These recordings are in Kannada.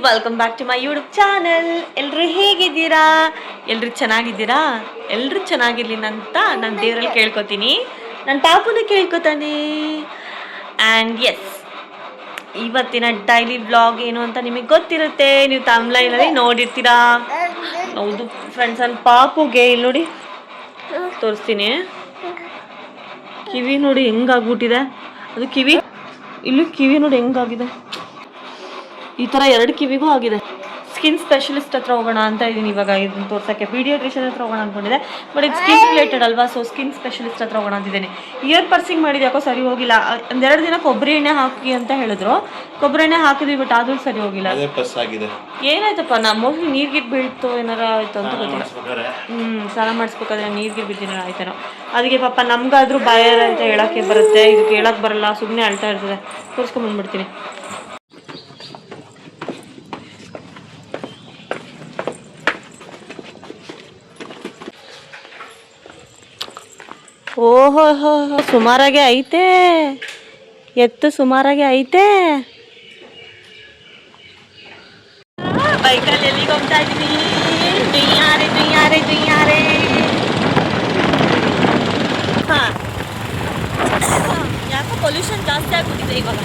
Welcome back to my YouTube channel. ಎಲ್ಲರೂ ಹೇಗಿದ್ದೀರಾ? ಎಲ್ಲರೂ ಚೆನ್ನಾಗಿದ್ದೀರಾ? ಎಲ್ಲರೂ ಚೆನ್ನಾಗಿರ್ಲಿ ಅಂತ ನಾನು ದೇವರಲ್ಲಿ ಕೇಳ್ಕೊತೀನಿ, ನನ್ನ ಪಾಪುನ ಕೇಳ್ಕೊತಾನೆ. ಆ್ಯಂಡ್ ಎಸ್, ಇವತ್ತಿನ ಡೈಲಿ ವ್ಲಾಗ್ ಏನು ಅಂತ ನಿಮಗೆ ಗೊತ್ತಿರುತ್ತೆ, ನೀವು ತಮ್ಲೈನಲ್ಲಿ ನೋಡಿರ್ತೀರಾ. ಹೌದು ಫ್ರೆಂಡ್ಸ್, ನನ್ನ ಪಾಪುಗೆ ಇಲ್ಲಿ ನೋಡಿ ತೋರಿಸ್ತೀನಿ. ಕಿವಿ ನೋಡಿ ಹೆಂಗಾಗ್ಬಿಟ್ಟಿದೆ, ಅದು ಕಿವಿ ಇಲ್ಲಿ ಕಿವಿ ನೋಡಿ ಹೆಂಗಾಗಿದೆ, ಈ ಥರ 2 ಕಿವಿಗೂ ಆಗಿದೆ. ಸ್ಕಿನ್ ಸ್ಪೆಷಲಿಸ್ಟ್ ಹತ್ರ ಹೋಗೋಣ ಅಂತ ಇದ್ದೀನಿ ಇವಾಗ, ಇದನ್ನ ತೋರ್ಸೋಕ್ಕೆ ಪೀಡಿಯಾಟ್ರಿಷಿಯನ್ ಹತ್ರ ಹೋಗೋಣ ಅಂದ್ಕೊಂಡಿದ್ದೆ. ಬಟ್ ಇದು ಸ್ಕಿನ್ ರಿಲೇಟೆಡ್ ಅಲ್ವಾ, ಸೊ ಸ್ಕಿನ್ ಸ್ಪೆಷಲಿಸ್ಟ್ ಹತ್ರ ಹೋಗೋಣ ಅಂತಿದ್ದೀನಿ. ಇಯರ್ ಪರ್ಸಿಂಗ್ ಮಾಡಿದ್ದು ಯಾಕೋ ಸರಿ ಹೋಗಿಲ್ಲ. 2 ದಿನ ಕೊಬ್ಬರಿ ಎಣ್ಣೆ ಹಾಕಿ ಅಂತ ಹೇಳಿದ್ರು, ಕೊಬ್ಬರಿ ಎಣ್ಣೆ ಹಾಕಿದ್ವಿ, ಬಟ್ ಆದರೂ ಸರಿ ಹೋಗಿಲ್ಲ. ಏನಾಯ್ತಪ್ಪ, ನಾ ಮೋಸ್ಟ್ಲಿ ನೀರ್ಗಿಟ್ಟು ಬೀಳ್ತು ಏನಾರ ಆಯ್ತು ಅಂತ ಗೊತ್ತಿಲ್ಲ. ಸ್ನಾನ ಮಾಡಿಸ್ಬೇಕಾದ್ರೆ ನೀರ್ಗಿಟ್ಟು ಬಿದ್ದಿನ ಆಯ್ತಾನೋ. ಅದಕ್ಕೆ ಪಾಪ ನಮ್ಗಾದ್ರೂ ಬಾಯ ಅಂತ ಹೇಳೋಕ್ಕೆ ಬರುತ್ತೆ, ಇದಕ್ಕೆ ಹೇಳಕ್ಕೆ ಬರಲ್ಲ, ಸುಮ್ಮನೆ ಅಳ್ತಾ ಇರ್ತದೆ. ತೋರಿಸ್ಕೊಂಬಂದ್ಬಿಡ್ತೀನಿ. ಓಹೋ ಹೋ ಹೋ, ಸುಮಾರಾಗೆ ಐತೆ ಎತ್ತು, ಸುಮಾರಾಗೆ ಐತೆ. ಬೈಕಲ್ಲಿ ಎಲ್ಲಿಗೆ ಹೋಗ್ತಾ ಇದ್ದೀನಿ? ಜುಯ್ಯಾರೆ ಜುಯ್ಯಾರೆ ಜುಯ್ಯಾರೆ. ಹಾಂ, ಯಾಕೋ ಪೊಲ್ಯೂಷನ್ ಜಾಸ್ತಿ ಆಗ್ಬಿಟ್ಟಿದೆ ಇವಾಗ.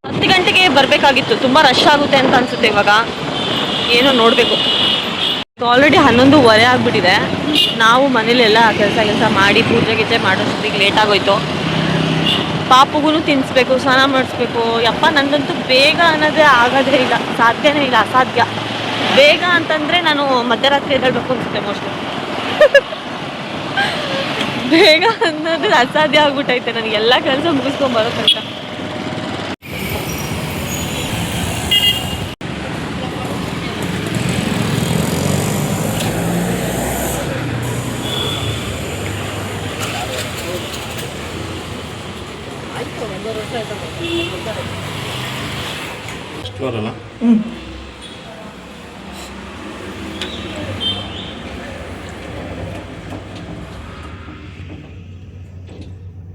10 ಗಂಟೆಗೆ ಬರಬೇಕಾಗಿತ್ತು, ತುಂಬ ರಶ್ ಆಗುತ್ತೆ ಅಂತ ಅನಿಸುತ್ತೆ ಇವಾಗ. ಏನೋ ನೋಡಬೇಕು. ಆಲ್ರೆಡಿ 11:15 ಆಗಿಬಿಟ್ಟಿದೆ. ನಾವು ಮನೇಲೆಲ್ಲ ಕೆಲಸ ಮಾಡಿ ಪೂಜೆ ಗೀಜೆ ಮಾಡೋಷ್ಟೊತ್ತಿಗೆ ಲೇಟ್ ಆಗೋಯ್ತು. ಪಾಪುಗೂ ತಿನ್ನಿಸ್ಬೇಕು, ಸ್ನಾನ ಮಾಡಿಸ್ಬೇಕು. ಯಪ್ಪ, ನಂದಂತೂ ಬೇಗ ಅನ್ನೋದೇ ಆಗೋದೇ ಇಲ್ಲ, ಸಾಧ್ಯನೇ ಇಲ್ಲ, ಅಸಾಧ್ಯ. ಬೇಗ ಅಂತಂದರೆ ನಾನು ಮಧ್ಯರಾತ್ರಿ ಎದ್ದೇಳಬೇಕು ಅನಿಸುತ್ತೆ ಮೋಸ್ಟ್ಲಿ. ಬೇಗ ಅನ್ನೋದು ಅಸಾಧ್ಯ ಆಗ್ಬಿಟ್ಟೈತೆ ನನಗೆ, ಎಲ್ಲ ಕೆಲಸ ಮುಗಿಸ್ಕೊಂಬರೋ ತನಕ.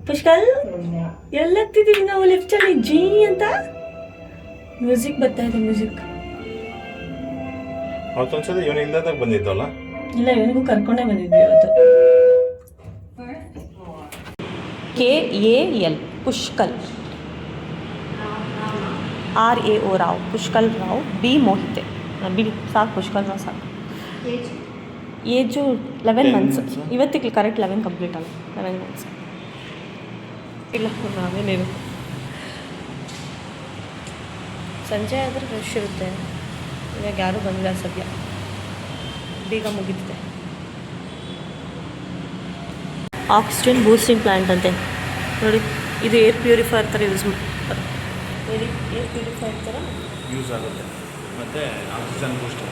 ಪುಷ್ಕಲ್, ಎಲ್ಲತ್ತಿದ್ದೀವಿ ನಾವು ಲೆಫ್ಟ್ ಅಲ್ಲಿ ಜೀ ಅಂತ ಮ್ಯೂಸಿಕ್ ಬರ್ತಾ ಇದೆ. ಮ್ಯೂಸಿಕ್ ಅವತ್ತೊಂದ್ಸಲ ಇವನು ಇಲ್ಲದಾಗ ಬಂದಿದ್ದಲ್ಲ. ಇಲ್ಲ, ಇವನಿಗೂ ಕರ್ಕೊಂಡೇ ಬಂದಿದ್ವಿ ಇವತ್ತು. KAL ಪುಷ್ಕಲ್, RAO Rao, ಪುಷ್ಕಲ್ Rao, B Mohite. ಬಿಡಿ ಸಾಕು, ಪುಷ್ಕಲ್ ರಾವ್ ಸಾಕು. Age 11 months. ಇವತ್ತಿಗೆ ಕರೆಕ್ಟ್ 11 ಕಂಪ್ಲೀಟ್ ಅಲ್ಲ, 11 ಮಂತ್ಸ್. ಇಲ್ಲ, ನಾವೇನೇನು ಸಂಜೆ ಆದರೆ ಫ್ರೆಶ್ ಇರುತ್ತೆ. ಇವಾಗ ಯಾರೂ ಬಂದಿಲ್ಲ ಸದ್ಯ, ಬೇಗ ಮುಗಿದಿದೆ. ಆಕ್ಸಿಜನ್ ಬೂಸ್ಟಿಂಗ್ ಪ್ಲ್ಯಾಂಟ್ ಅಂತೆ ನೋಡಿ. ಇದು ಏರ್ ಪ್ಯೂರಿಫೈಯರ್ ಥರ ಯೂಸ್ ಏರ್ ಪ್ಯೂರಿಫೈಯರ್ ಥರ ಯೂಸ್ ಆಗುತ್ತೆ. ಮತ್ತು ಆಕ್ಸಿಜನ್ ಬೂಸ್ಟರ್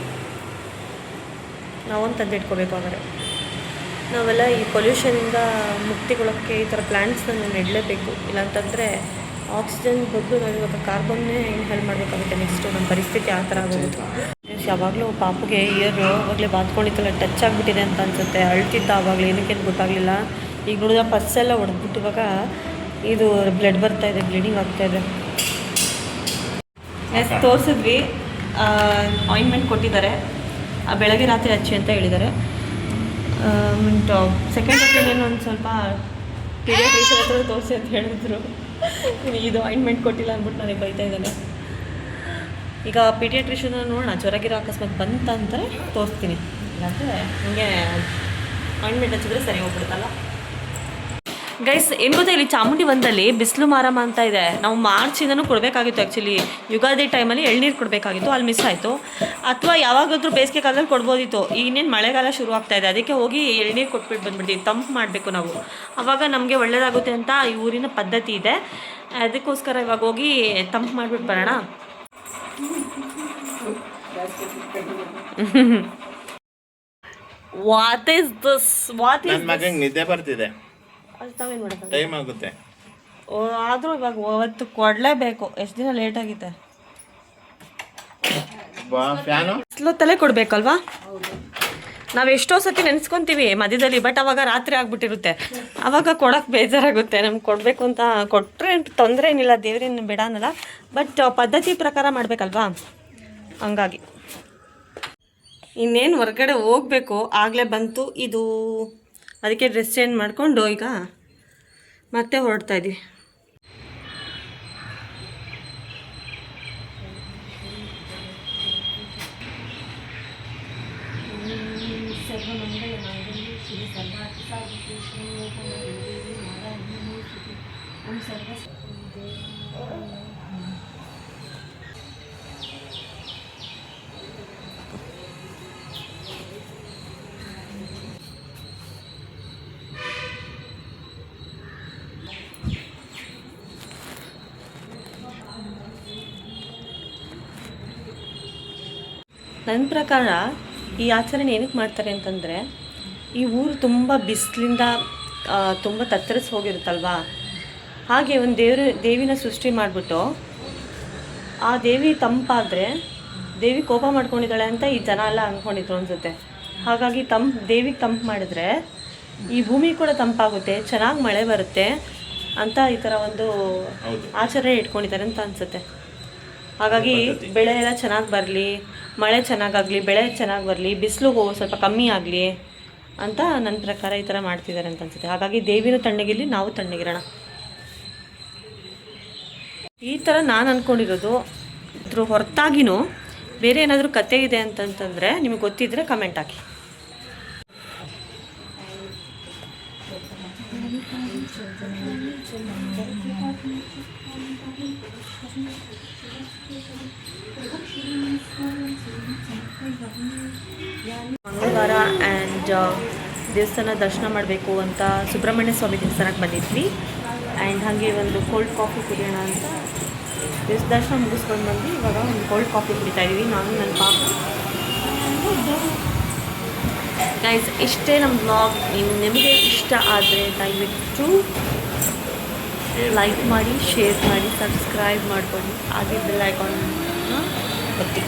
ನಾವೊಂದು ತಂದು ಇಟ್ಕೋಬೇಕು. ಆದರೆ ನಾವೆಲ್ಲ ಈ ಪೊಲ್ಯೂಷನಿಂದ ಮುಕ್ತಿಗೊಳ್ಳೋಕ್ಕೆ ಈ ಥರ ಪ್ಲ್ಯಾಂಟ್ಸ್ನ ನೆಡಲೇಬೇಕು. ಇಲ್ಲಾಂತಂದರೆ ಆಕ್ಸಿಜನ್ ಬದಲು ನಾವು ಇವಾಗ ಕಾರ್ಬನ್ನೇ ಇನ್ಹೇಲ್ ಮಾಡಬೇಕಾಗುತ್ತೆ. ನೆಕ್ಸ್ಟು ನಮ್ಮ ಪರಿಸ್ಥಿತಿ ಆ ಥರ ಆಗೋದು. ಯಾವಾಗಲೂ ಪಾಪುಗೆ ಇಯರ್ ಆವಾಗಲೇ ಬಾತ್ಕೊಂಡಿತ್ತಲ್ಲ, ಟಚ್ ಆಗಿಬಿಟ್ಟಿದೆ ಅಂತ ಅನಿಸುತ್ತೆ. ಅಳ್ತಿದ್ದ ಆವಾಗಲೇ, ಏನಕ್ಕೇನು ಗೊತ್ತಾಗಲಿಲ್ಲ. ಈಗ ನೋಡಿದ ಪಸ್ಸೆಲ್ಲ ಹೊಡೆದ್ಬಿಟ್ಟು ಇವಾಗ ಇದು ಬ್ಲಡ್ ಬರ್ತಾಯಿದೆ, ಬ್ಲೀಡಿಂಗ್ ಆಗ್ತಾಯಿದೆ. ತೋರಿಸಿದ್ವಿ, ಆಯಿಂಟ್ಮೆಂಟ್ ಕೊಟ್ಟಿದ್ದಾರೆ. ಬೆಳಗ್ಗೆ ರಾತ್ರಿ ಹಚ್ಚಿ ಅಂತ ಹೇಳಿದ್ದಾರೆ. ಸೆಕೆಂಡ್ ಒಪಿನಿಯನ್ ಒಂದು ಸ್ವಲ್ಪ ಪೀಡಿಯಾಟ್ರಿಷಿಯನ್ ಹತ್ರ ತೋರಿಸಿ ಅಂತ ಹೇಳಿದ್ರು. ಇದು ಆಯಿಂಟ್ಮೆಂಟ್ ಕೊಟ್ಟಿಲ್ಲ ಅಂದ್ಬಿಟ್ಟು ನನಗೆ ಬೈತಾ ಇದ್ದಾನೆ. ಈಗ ಪೀಡಿಯಾಟ್ರಿಷಿಯನ್ ನೋಡೋಣ, ಜ್ವರಗಿರೋ ಅಕಸ್ಮಾತ್ ಬಂತಂದರೆ ತೋರಿಸ್ತೀನಿ. ಇಲ್ಲಾಂದರೆ ಹಂಗೆ ಆಯಿಂಟ್ಮೆಂಟ್ ಹಚ್ಚಿದ್ರೆ ಸರಿ ಹೋಗ್ಬಿಡುತ್ತಲ್ಲ. ಗೈಸ್, ಏನು ಗೊತ್ತಾ, ಇಲ್ಲಿ ಚಾಮುಂಡಿ ವನದಲ್ಲಿ ಬಿಸಿಲು ಮಾರಮ್ಮ ಅಂತ ಇದೆ. ನಾವು ಮಾರ್ಚಿಂದನೂ ಕೊಡಬೇಕಾಗಿತ್ತು. ಆ್ಯಕ್ಚುಲಿ ಯುಗಾದಿ ಟೈಮಲ್ಲಿ ಎಳ್ನೀರು ಕೊಡಬೇಕಾಗಿತ್ತು, ಅಲ್ಲಿ ಮಿಸ್ ಆಯಿತು. ಅಥವಾ ಯಾವಾಗಾದ್ರೂ ಬೇಸಿಗೆ ಕಾಲದಲ್ಲಿ ಕೊಡ್ಬೋದಿತ್ತು. ಇನ್ನೇನು ಮಳೆಗಾಲ ಶುರು ಆಗ್ತಾಯಿದೆ, ಅದಕ್ಕೆ ಹೋಗಿ ಎಳ್ನೀರು ಕೊಟ್ಬಿಟ್ಟು ಬಂದ್ಬಿಡ್ತೀವಿ. ತಂಪು ಮಾಡಬೇಕು ನಾವು, ಆವಾಗ ನಮಗೆ ಒಳ್ಳೆಯದಾಗುತ್ತೆ ಅಂತ ಈ ಊರಿನ ಪದ್ಧತಿ ಇದೆ. ಅದಕ್ಕೋಸ್ಕರ ಇವಾಗ ಹೋಗಿ ತಂಪು ಮಾಡಿಬಿಟ್ಟು ಬರೋಣ. What is this? ನಿದ್ದೆ ಬರ್ತಿದೆ, ಅದು ತಾವೇನು ಮಾಡೋದು? ಟೈಮ್ ಆಗುತ್ತೆ. ಆದರೂ ಇವಾಗ ಅವತ್ತು ಕೊಡಲೇಬೇಕು. ಎಷ್ಟು ದಿನ ಲೇಟ್ ಆಗಿದೆ. ಸ್ಲೋ ತಲೆ ಕೊಡಬೇಕಲ್ವಾ? ನಾವು ಎಷ್ಟೋ ಸತಿ ನೆನೆಸ್ಕೊತೀವಿ ಮಧ್ಯದಲ್ಲಿ, ಬಟ್ ಅವಾಗ ರಾತ್ರಿ ಆಗ್ಬಿಟ್ಟಿರುತ್ತೆ. ಆವಾಗ ಕೊಡೋಕ್ಕೆ ಬೇಜಾರಾಗುತ್ತೆ. ನಮ್ಗೆ ಕೊಡಬೇಕು ಅಂತ ಕೊಟ್ಟರೆ ತೊಂದರೆ ಏನಿಲ್ಲ, ದೇವ್ರೇನು ಬೇಡ ಅನ್ನಲ್ಲ. ಬಟ್ ಪದ್ಧತಿ ಪ್ರಕಾರ ಮಾಡಬೇಕಲ್ವಾ. ಹಂಗಾಗಿ ಇನ್ನೇನು ಹೊರ್ಗಡೆ ಹೋಗಬೇಕು, ಆಗಲೇ ಬಂತು ಇದು. ಅದಕ್ಕೆ ಡ್ರೆಸ್ ಚೇಂಜ್ ಮಾಡಿಕೊಂಡು ಈಗ ಮತ್ತೆ ಹೊರಡ್ತಾ ಇದ್ದೀವಿ. ನನ್ನ ಪ್ರಕಾರ ಈ ಆಚರಣೆ ಏನಕ್ಕೆ ಮಾಡ್ತಾರೆ ಅಂತಂದರೆ, ಈ ಊರು ತುಂಬ ಬಿಸಿಲಿಂದ ತುಂಬ ತತ್ತರಿಸಿ ಹೋಗಿರುತ್ತಲ್ವಾ, ಹಾಗೆ ಒಂದು ದೇವಿನ ಸೃಷ್ಟಿ ಮಾಡಿಬಿಟ್ಟು ಆ ದೇವಿ ತಂಪಾದರೆ ದೇವಿ ಕೋಪ ಮಾಡ್ಕೊಂಡಿದ್ದಾಳೆ ಅಂತ ಈ ಜನ ಎಲ್ಲ ಅಂದ್ಕೊಂಡಿದ್ರು ಅನಿಸುತ್ತೆ. ಹಾಗಾಗಿ ದೇವಿಗೆ ತಂಪು ಮಾಡಿದ್ರೆ ಈ ಭೂಮಿ ಕೂಡ ತಂಪಾಗುತ್ತೆ, ಚೆನ್ನಾಗಿ ಮಳೆ ಬರುತ್ತೆ ಅಂತ ಈ ಥರ ಒಂದು ಆಚರಣೆ ಇಟ್ಕೊಂಡಿದ್ದಾರೆ ಅಂತ ಅನಿಸುತ್ತೆ. ಹಾಗಾಗಿ ಬೆಳೆ ಎಲ್ಲ ಚೆನ್ನಾಗಿ ಬರಲಿ, ಮಳೆ ಚೆನ್ನಾಗಾಗಲಿ, ಬೆಳೆ ಚೆನ್ನಾಗಿ ಬರಲಿ, ಬಿಸಿಲು ಸ್ವಲ್ಪ ಕಮ್ಮಿ ಆಗಲಿ ಅಂತ ನನ್ನ ಪ್ರಕಾರ ಈ ಥರ ಮಾಡ್ತಿದ್ದಾರೆ ಅಂತ ಅನಿಸುತ್ತೆ. ಹಾಗಾಗಿ ದೇವಿನ ತಣ್ಣಗಿರಲಿ, ನಾವು ತಣ್ಣಗಿರೋಣ, ಈ ಥರ ನಾನು ಅಂದ್ಕೊಂಡಿರೋದು. ಇದ್ರ ಹೊರತಾಗಿನೂ ಬೇರೆ ಏನಾದರೂ ಕತೆ ಇದೆ ಅಂತಂತಂದರೆ ನಿಮಗೆ ಗೊತ್ತಿದ್ದರೆ ಕಮೆಂಟ್ ಹಾಕಿ. ಮಂಗಳವಾರ ಆ್ಯಂಡ್ ದೇವಸ್ಥಾನ ದರ್ಶನ ಮಾಡಬೇಕು ಅಂತ ಸುಬ್ರಹ್ಮಣ್ಯ ಸ್ವಾಮಿ ದೇವಸ್ಥಾನಕ್ಕೆ ಬಂದಿದ್ವಿ. ಆ್ಯಂಡ್ ಹಾಗೆ ಒಂದು ಕೋಲ್ಡ್ ಕಾಫಿ ಕುಡಿಯೋಣ ಅಂತ ದರ್ಶನ ಮುಗಿಸ್ಕೊಂಡು ಬಂದು ಇವಾಗ ಒಂದು ಕೋಲ್ಡ್ ಕಾಫಿ ಕುಡಿತಾ ಇದ್ದೀವಿ, ನಾನು ನನ್ನ ಪಾಪ. ಗೈಸ್, ಇಷ್ಟೇ ನಮ್ಮ ಬ್ಲಾಗ್. ನಿಮಗೆ ಇಷ್ಟ ಆದರೆ ದಯವಿಟ್ಟು ಲೈಕ್ ಮಾಡಿ, ಶೇರ್ ಮಾಡಿ, ಸಬ್ಸ್ಕ್ರೈಬ್ ಮಾಡ್ಕೊಂಡು ಹಾಗೆ ಬೆಲ್ ಐಕಾನ್ ಒತ್ತಿ.